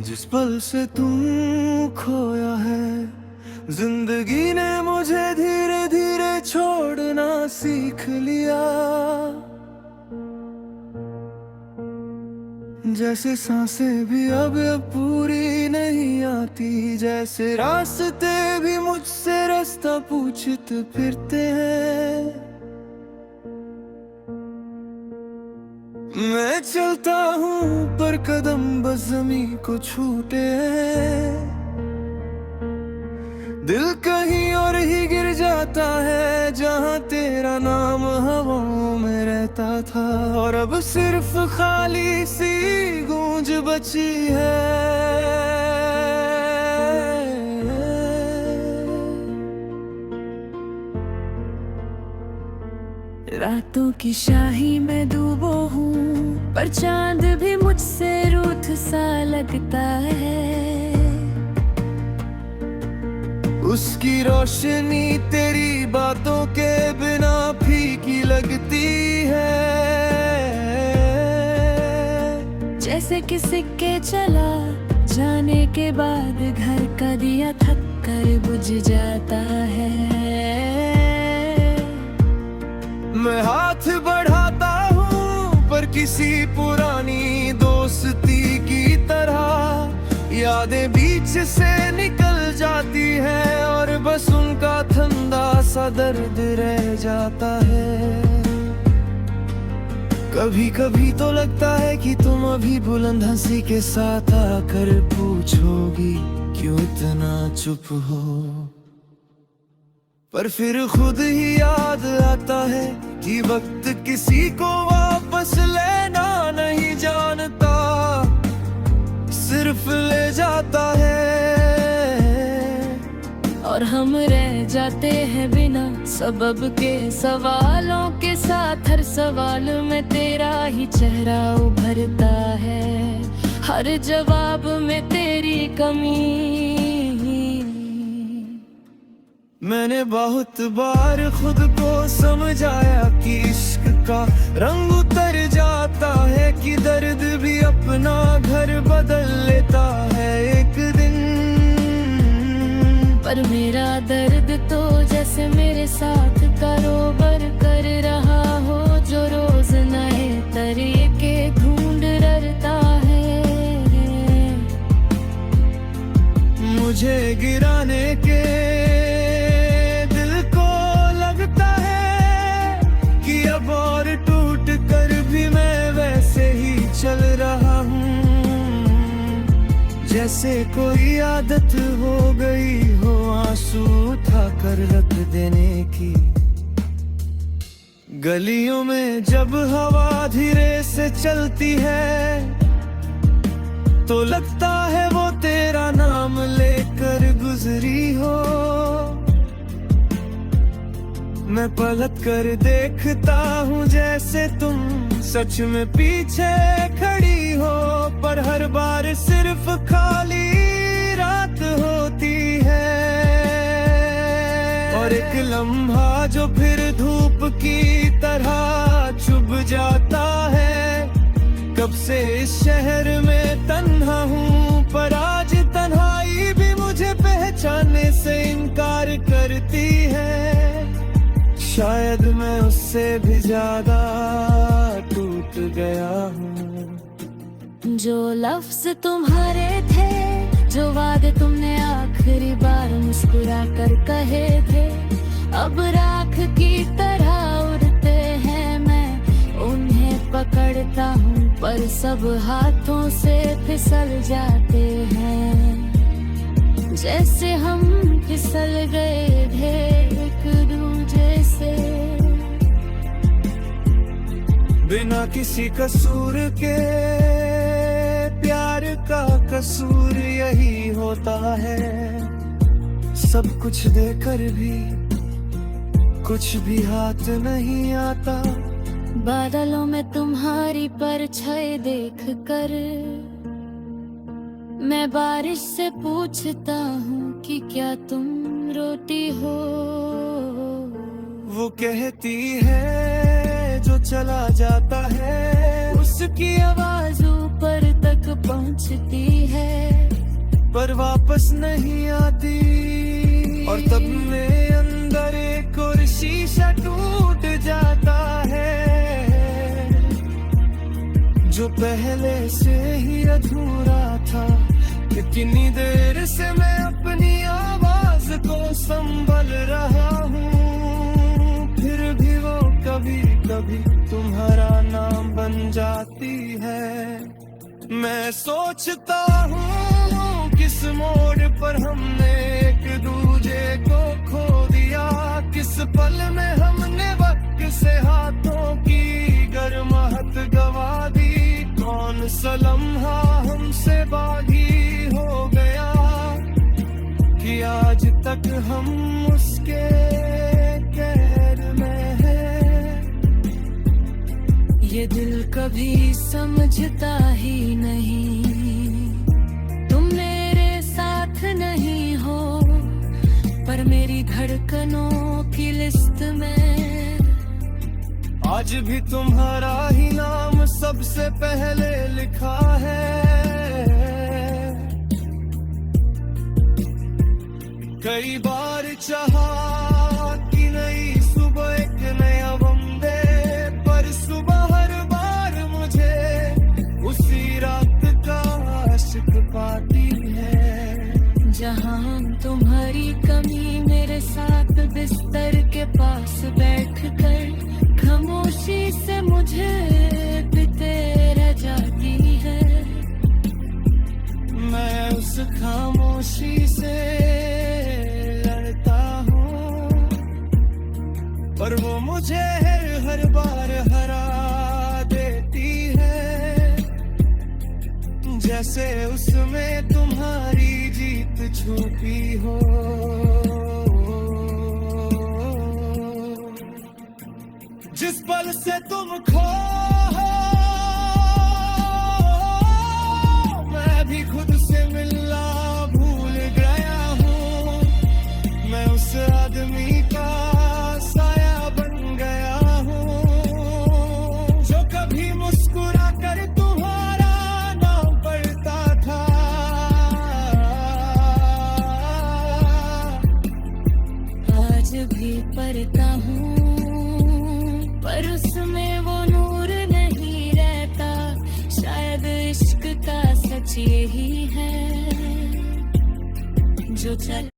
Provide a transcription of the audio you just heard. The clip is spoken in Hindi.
जिस पल से तुम खोया है, जिंदगी ने मुझे धीरे धीरे छोड़ना सीख लिया। जैसे सांसें भी अब पूरी नहीं आती, जैसे रास्ते भी मुझसे रास्ता पूछते फिरते हैं। मैं चलता हूँ पर कदम बस ज़मीं को छूते हैं। दिल कहीं और ही गिर जाता है, जहाँ तेरा नाम हवाओं में रहता था। और अब सिर्फ खाली सी गूंज बची है। रातों की शाही में डूबो हूँ, पर चांद भी मुझसे रूठ सा लगता है। उसकी रोशनी तेरी बातों के बिना फीकी लगती है। जैसे किसी के चला जाने के बाद घर का दिया थक कर बुझ जाता है। मैं हाथ बढ़ाता हूँ पर किसी पुरानी दोस्ती की तरह यादें बीच से निकल जाती है, और बस उनका ठंडा सा दर्द रह जाता है। कभी कभी तो लगता है कि तुम अभी बुलंद हंसी के साथ आकर पूछोगी क्यों इतना चुप हो। पर फिर खुद ही याद आता है कि वक्त किसी को वापस लेना नहीं जानता, सिर्फ ले जाता है। और हम रह जाते हैं बिना सबब के सवालों के साथ। हर सवाल में तेरा ही चेहरा उभरता है, हर जवाब में तेरी कमी। मैंने बहुत बार खुद को समझाया कि इश्क का रंग उतर जाता है, कि दर्द भी अपना घर बदल लेता है एक दिन। पर मेरा दर्द तो जैसे मेरे साथ कारोबार कर रहा हो, जो रोज नए तरीके ढूंढ रहा है। मुझे गिराने के चल रहा हूँ, जैसे कोई आदत हो गई हो आंसू उठा कर रख देने की। गलियों में जब हवा धीरे से चलती है, तो लगता है वो तेरा नाम लेकर गुजरी हो। मैं पलट कर देखता हूँ जैसे तुम सच में पीछे खड़ी हो, पर हर बार सिर्फ खाली रात होती है। और एक लम्हा जो फिर धूप की तरह चुभ जाता है। कब से इस शहर में तन्हा हूँ, पर आज तन्हाई भी मुझे पहचानने से इनकार करती है। शायद मैं उससे भी ज्यादा टूट गया हूँ। जो लफ्ज तुम्हारे थे, जो वादे तुमने आखिरी बार मुस्कुरा कर कहे थे, अब राख की तरह उड़ते हैं। मैं उन्हें पकड़ता हूँ पर सब हाथों से फिसल जाते हैं। जैसे हम फिसल गए थे एक दूजे से, बिना किसी कसूर के। प्यार का कसूर यही होता है, सब कुछ देकर भी कुछ भी हाथ नहीं आता। बादलों में तुम्हारी परछाई देख कर मैं बारिश से पूछता हूँ कि क्या तुम रोती हो। वो कहती है जो चला जाता है, उसकी आवाज ऊपर तक पहुंचती है, पर वापस नहीं आती। और तब में अंदर एक और शीशा टूट जाता है, जो पहले से ही अधूरा था। कितनी देर से मैं अपनी आवाज को संभल रहा हूँ, फिर भी वो कभी कभी तुम्हारा नाम बन जाती है। मैं सोचता हूँ किस मोड़ पर हमने एक दूजे को खो दिया, किस पल में हमने वक्त से हाथों की गर्माहट गवा दी। कौन सा लम्हा हमसे बागी हो गया कि आज तक हम उसके कहर में हैं। ये दिल कभी समझता ही नहीं, तुम मेरे साथ नहीं हो, पर मेरी धड़कनों की लिस्ट में आज भी तुम्हारा ही नाम सबसे पहले लिखा है। कई बार चाहा कि नई सुबह एक नया गम दे, पर सुबह हर बार मुझे उसी रात का आशिक पाती है। जहां तुम्हारी कमी मेरे साथ बिस्तर के पास बैठकर खामोशी से मुझे पीते रह जाती है। मैं उस खामोशी से लड़ता हूँ, पर वो मुझे हर बार हरा देती है। जैसे उसमें तुम्हारी जीत छुपी हो। जिस पल से तुम खो हो, मैं भी खुद से मिलना भूल गया हूँ। मैं उस आदमी का साया बन गया हूँ, जो कभी मुस्कुरा कर तुम्हारा नाम पढ़ता था। आज भी पढ़ता हूँ, पर उसमें वो नूर नहीं रहता। शायद इश्क का सच यही है जो चल